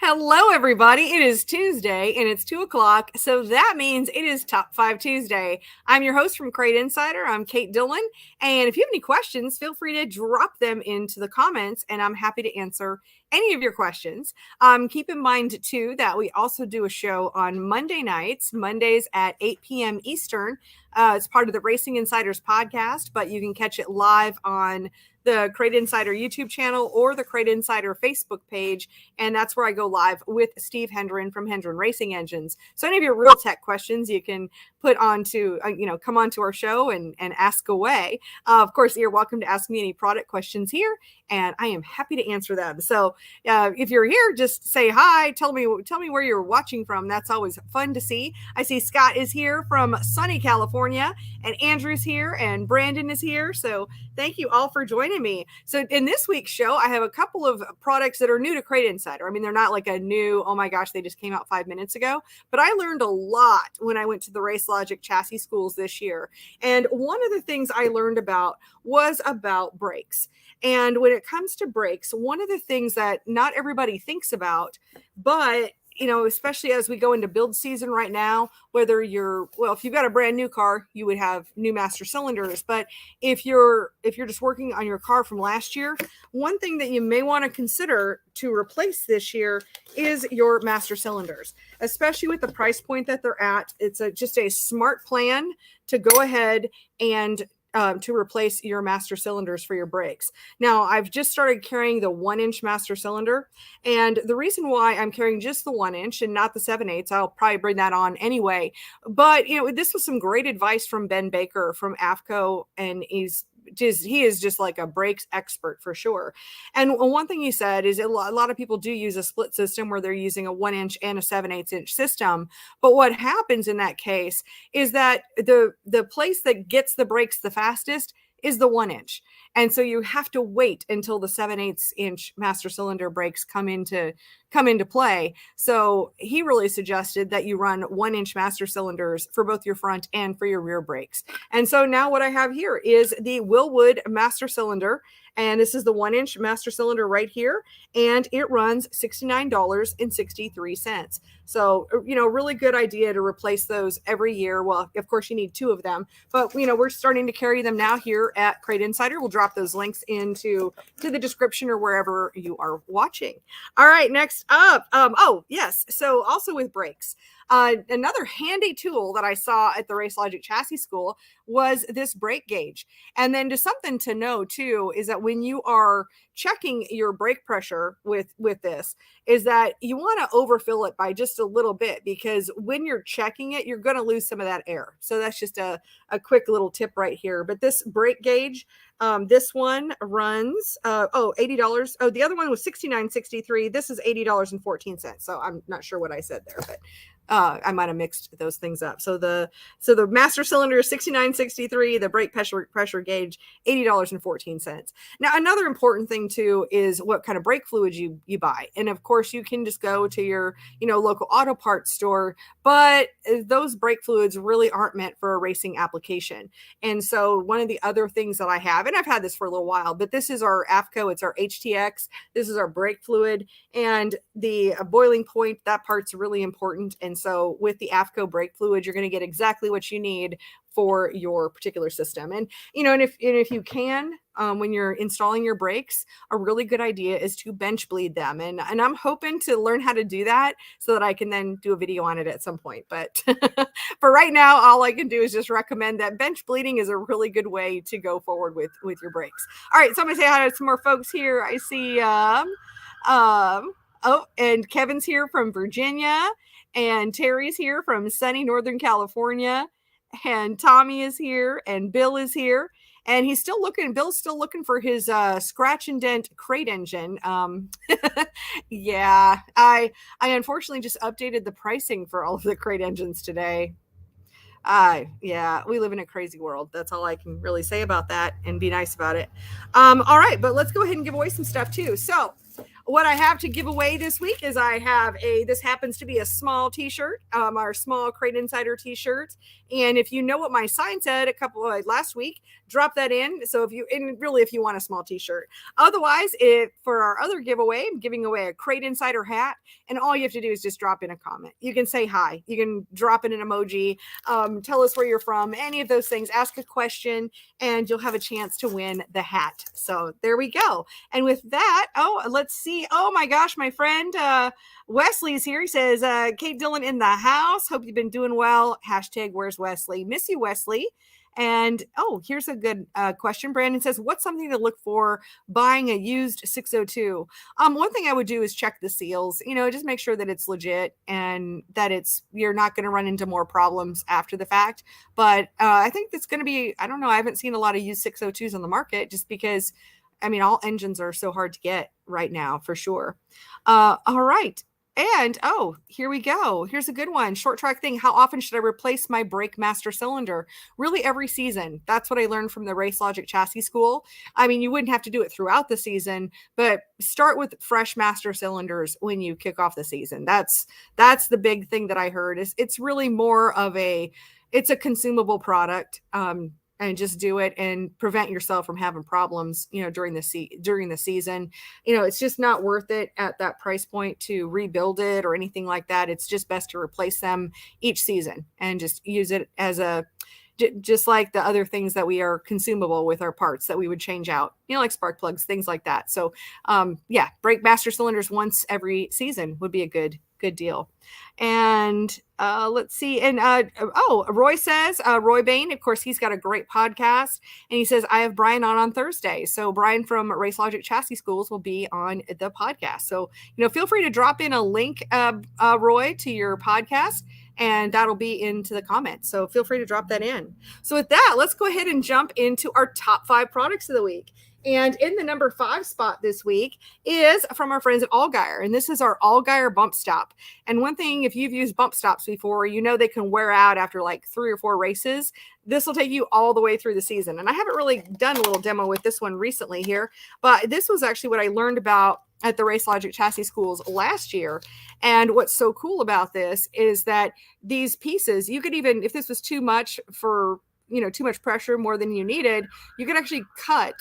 Hello, everybody. It is Tuesday and it's 2 o'clock. So that means it is Top 5 Tuesday. I'm your host from Crate Insider. I'm Kate Dillon. And if you have any questions, feel free to drop them into the comments and I'm happy to answer any of your questions. Keep in mind, too, that we also do a show on Monday nights, Mondays at 8 p.m. Eastern. It's part of the Racing Insiders podcast, but you can catch it live on the Crate Insider YouTube channel or the Crate Insider Facebook page. And that's where I go live with Steve Hendren from Hendren Racing Engines. So any of your real tech questions you can put onto, come onto our show and ask away. Of course, you're welcome to ask me any product questions here, and I am happy to answer them. So if you're here, just say hi. Tell me where you're watching from. That's always fun to see. I see Scott is here from sunny California, and Andrew's here, and Brandon is here. So thank you all for joining me. So in this week's show, I have a couple of products that are new to Crate Insider. I mean, they're not like a new, oh my gosh, they just came out 5 minutes ago, but I learned a lot when I went to the Race Logic chassis schools this year. And one of the things I learned about was about brakes. And when it comes to brakes, one of the things that not everybody thinks about, but especially as we go into build season right now, whether if you've got a brand new car, you would have new master cylinders. But if you're just working on your car from last year, one thing that you may want to consider to replace this year is your master cylinders, especially with the price point that they're at. It's just a smart plan to go ahead and to replace your master cylinders for your brakes. Now, I've just started carrying the 1-inch master cylinder, and the reason why I'm carrying just the 1-inch and not the 7/8, I'll probably bring that on anyway. But this was some great advice from Ben Baker from AFCO, and he is just like a brakes expert for sure. And one thing he said is a lot of people do use a split system where they're using a 1-inch and a 7/8 inch system. But what happens in that case is that the place that gets the brakes the fastest is the 1-inch. And so you have to wait until the 7/8 inch master cylinder brakes come into play. So he really suggested that you run 1-inch master cylinders for both your front and for your rear brakes. And so now what I have here is the Willwood master cylinder. And this is the 1-inch master cylinder right here. And it runs $69.63. So, really good idea to replace those every year. Well, of course, you need 2 of them. But, we're starting to carry them now here at Crate Insider. We'll drop those links into the description or wherever you are watching. All right, next up. Yes. So also with brakes. Another handy tool that I saw at the Race Logic Chassis School was this brake gauge. And then just something to know too is that when you are checking your brake pressure with this, is that you want to overfill it by just a little bit, because when you're checking it, you're going to lose some of that air. So that's just a quick little tip right here. But this brake gauge, this one runs $80. Oh, the other one was $69.63. This is $80.14. So I'm not sure what I said there, but I might have mixed those things up. So the master cylinder is $69.63, the brake pressure gauge $80.14. Now, another important thing too is what kind of brake fluid you buy. And of course, you can just go to your local auto parts store, but those brake fluids really aren't meant for a racing application. And so one of the other things that I have, and I've had this for a little while, but this is our AFCO, it's our HTX. This is our brake fluid, and the boiling point, that part's really important. And so with the AFCO brake fluid, you're going to get exactly what you need for your particular system. And if you can, when you're installing your brakes, a really good idea is to bench bleed them. And I'm hoping to learn how to do that so that I can then do a video on it at some point. But for right now, all I can do is just recommend that bench bleeding is a really good way to go forward with your brakes. All right, so I'm going to say hi to some more folks here. I see, and Kevin's here from Virginia, and Terry's here from sunny Northern California, and Tommy is here, and Bill is here, and Bill's still looking for his scratch and dent crate engine. Yeah, I unfortunately just updated the pricing for all of the crate engines today. Yeah, we live in a crazy world. That's all I can really say about that, and be nice about it. All right, but let's go ahead and give away some stuff too. So what I have to give away this week is I have this happens to be a small t-shirt, our small Crate Insider t-shirt. And if you know what my sign said last week, drop that in. So if you want a small t-shirt, otherwise, for our other giveaway, I'm giving away a Crate Insider hat. And all you have to do is just drop in a comment. You can say hi, you can drop in an emoji, tell us where you're from, any of those things, ask a question, and you'll have a chance to win the hat. So there we go. And with that, let's see. Oh my gosh, my friend Wesley's here. He says, Kate Dillon in the house. Hope you've been doing well. Hashtag where's Wesley? Miss you, Wesley. And here's a good question. Brandon says, what's something to look for buying a used 602? One thing I would do is check the seals, just make sure that it's legit and that you're not going to run into more problems after the fact. But I think that's going to be, I don't know, I haven't seen a lot of used 602s on the market just because, all engines are so hard to get right now for sure. All right. And here we go. Here's a good one. Short track thing. How often should I replace my brake master cylinder? Really every season. That's what I learned from the Race Logic Chassis School. You wouldn't have to do it throughout the season, but start with fresh master cylinders when you kick off the season. That's the big thing that I heard. It's really more of it's a consumable product. And just do it and prevent yourself from having problems, during the season. It's just not worth it at that price point to rebuild it or anything like that. It's just best to replace them each season and just use it as just like the other things that we are consumable with our parts that we would change out, like spark plugs, things like that. So brake master cylinders once every season would be a good deal. And let's see. And Roy says, Roy Bain, of course, he's got a great podcast. And he says, I have Brian on Thursday. So Brian from Race Logic Chassis Schools will be on the podcast. So, feel free to drop in a link, Roy, to your podcast, and that'll be into the comments. So feel free to drop that in. So with that, let's go ahead and jump into our top 5 products of the week. And in the number 5 spot this week is from our friends at Allgaier. And this is our Allgaier bump stop. And one thing, if you've used bump stops before, they can wear out after like 3 or 4 races. This will take you all the way through the season. And I haven't really done a little demo with this one recently here, but this was actually what I learned about at the Race Logic Chassis Schools last year. And what's so cool about this is that these pieces, you could even, if this was too much for, too much pressure, more than you needed, you could actually cut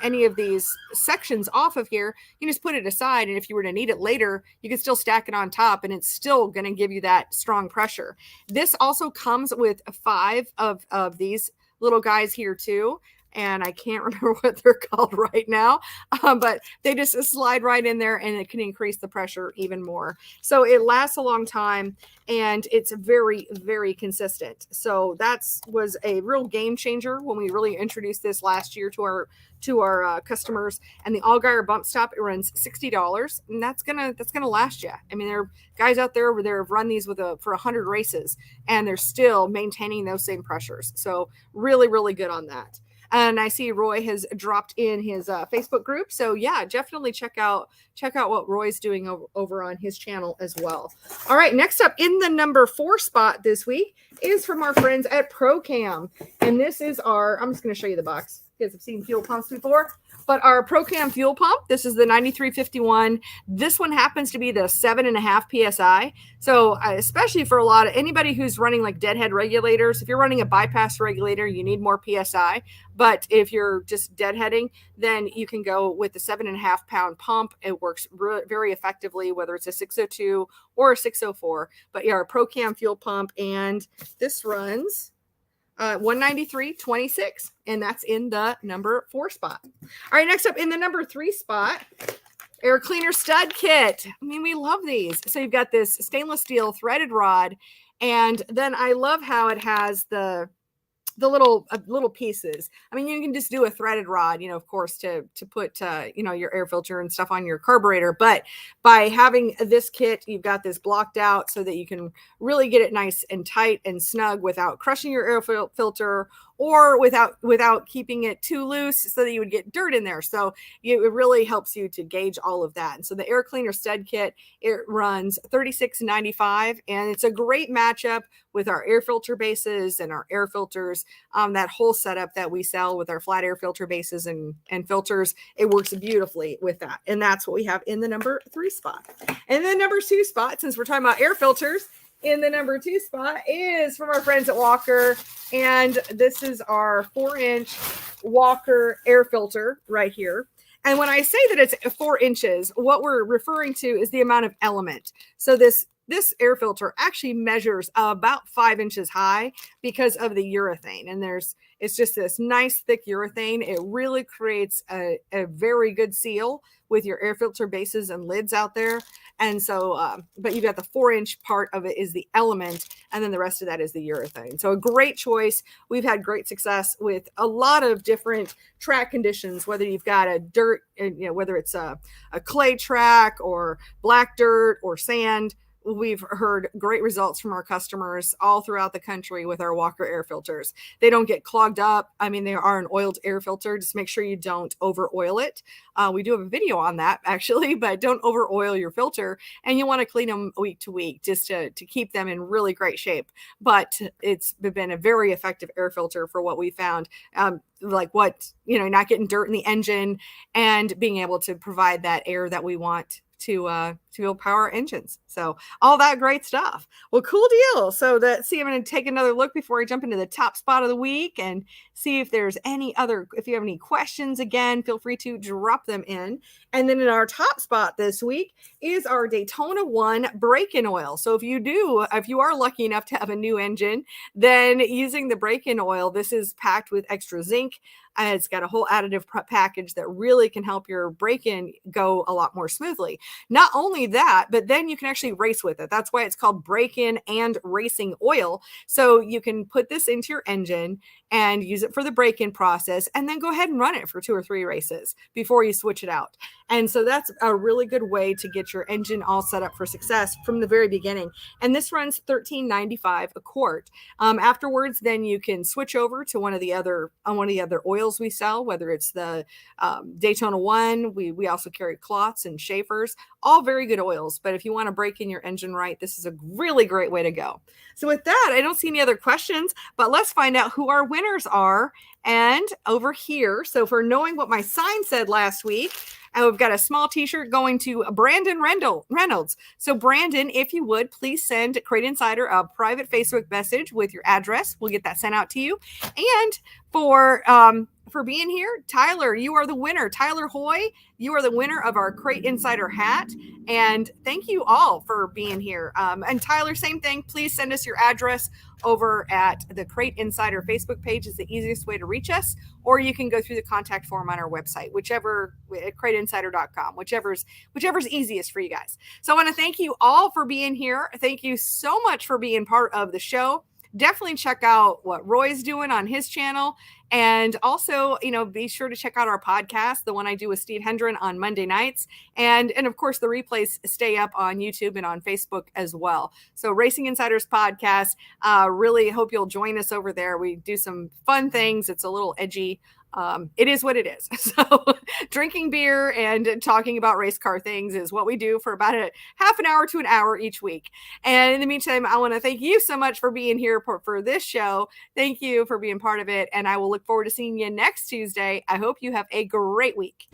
any of these sections off of here. You just put it aside, and if you were to need it later, you can still stack it on top, and it's still going to give you that strong pressure. This also comes with 5 of these little guys here too. And I can't remember what they're called right now, but they just slide right in there and it can increase the pressure even more. So it lasts a long time and it's very, very consistent. So that was a real game changer when we really introduced this last year to our customers. And the Allgaier bump stop, it runs $60, and that's gonna last you. There are guys out there where they've run these for 100 races and they're still maintaining those same pressures. So really, really good on that. And I see Roy has dropped in his Facebook group. So yeah, definitely check out what Roy's doing over on his channel as well. All right, next up in the number 4 spot this week is from our friends at ProCam. And this is I'm just going to show you the box. You guys have seen fuel pumps before, but our ProCam fuel pump, this is the 9351. This one happens to be the 7.5 PSI. So especially for anybody who's running like deadhead regulators, if you're running a bypass regulator, you need more PSI. But if you're just deadheading, then you can go with the 7.5 pound pump. It works very effectively, whether it's a 602 or a 604. But yeah, our ProCam fuel pump, and this runs $193.26, and that's in the number 4 spot. All right, next up in the number 3 spot, air cleaner stud kit. We love these. So you've got this stainless steel threaded rod, and then I love how it has the little pieces. You can just do a threaded rod, of course, to put your air filter and stuff on your carburetor. But by having this kit, you've got this blocked out so that you can really get it nice and tight and snug without crushing your air filter or without keeping it too loose so that you would get dirt in there. So it really helps you to gauge all of that. And so the air cleaner stud kit, it runs $36.95, and it's a great matchup with our air filter bases and our air filters. That whole setup that we sell with our flat air filter bases and filters, it works beautifully with that. And that's what we have in the number 3 spot. And the number 2 spot, since we're talking about air filters, in the number 2 spot is from our friends at Walker. And this is our 4-inch Walker air filter right here. And when I say that it's 4 inches, what we're referring to is the amount of element. So this air filter actually measures about 5 inches high because of the urethane. And it's just this nice thick urethane. It really creates a very good seal with your air filter bases and lids out there. And so, but you've got the 4-inch part of it is the element, and then the rest of that is the urethane. So a great choice. We've had great success with a lot of different track conditions, whether you've got a dirt, whether it's a clay track or black dirt or sand. We've heard great results from our customers all throughout the country with our Walker air filters. They don't get clogged up. I mean, they are an oiled air filter. Just make sure you don't over oil it. We do have a video on that actually, but don't over oil your filter, and you want to clean them week to week just to keep them in really great shape. But it's been a very effective air filter for what we found. Not getting dirt in the engine and being able to provide that air that we want to power our engines. So all that great stuff. Well, cool deal. So I'm going to take another look before I jump into the top spot of the week and see if there's if you have any questions, again, feel free to drop them in. And then in our top spot this week is our Daytona 1 break-in oil. So if you are lucky enough to have a new engine, then using the break-in oil, this is packed with extra zinc. It's got a whole additive package that really can help your break-in go a lot more smoothly. Not only that, but then you can actually race with it. That's why it's called break-in and racing oil. So you can put this into your engine and use it for the break-in process, and then go ahead and run it for 2 or 3 races before you switch it out. And so that's a really good way to get your engine all set up for success from the very beginning. And this runs $13.95 a quart. Afterwards, then you can switch over to one of the other oils we sell, whether it's the Daytona 1. We also carry Cloths and Schaefer's, all very good oils. But if you want to break in your engine right, this is a really great way to go. So with that, I don't see any other questions, but let's find out who our winners are. And over here, so for knowing what my sign said last week, we've got a small t-shirt going to Brandon Reynolds. So Brandon, if you would, please send Crate Insider a private Facebook message with your address. We'll get that sent out to you. And for being here, Tyler, you are the winner. Tyler Hoy, you are the winner of our Crate Insider hat. And thank you all for being here. And Tyler, same thing. Please send us your address over at the Crate Insider Facebook page is the easiest way to reach us, or you can go through the contact form on our website, at CrateInsider.com, whichever's easiest for you guys. So I want to thank you all for being here. Thank you so much for being part of the show. Definitely check out what Roy's doing on his channel. And also, be sure to check out our podcast, the one I do with Steve Hendren on Monday nights. And of course, the replays stay up on YouTube and on Facebook as well. So Racing Insiders podcast, really hope you'll join us over there. We do some fun things. It's a little edgy. It is what it is. So drinking beer and talking about race car things is what we do for about a half an hour to an hour each week. And in the meantime, I want to thank you so much for being here for this show. Thank you for being part of it. And I will look forward to seeing you next Tuesday. I hope you have a great week.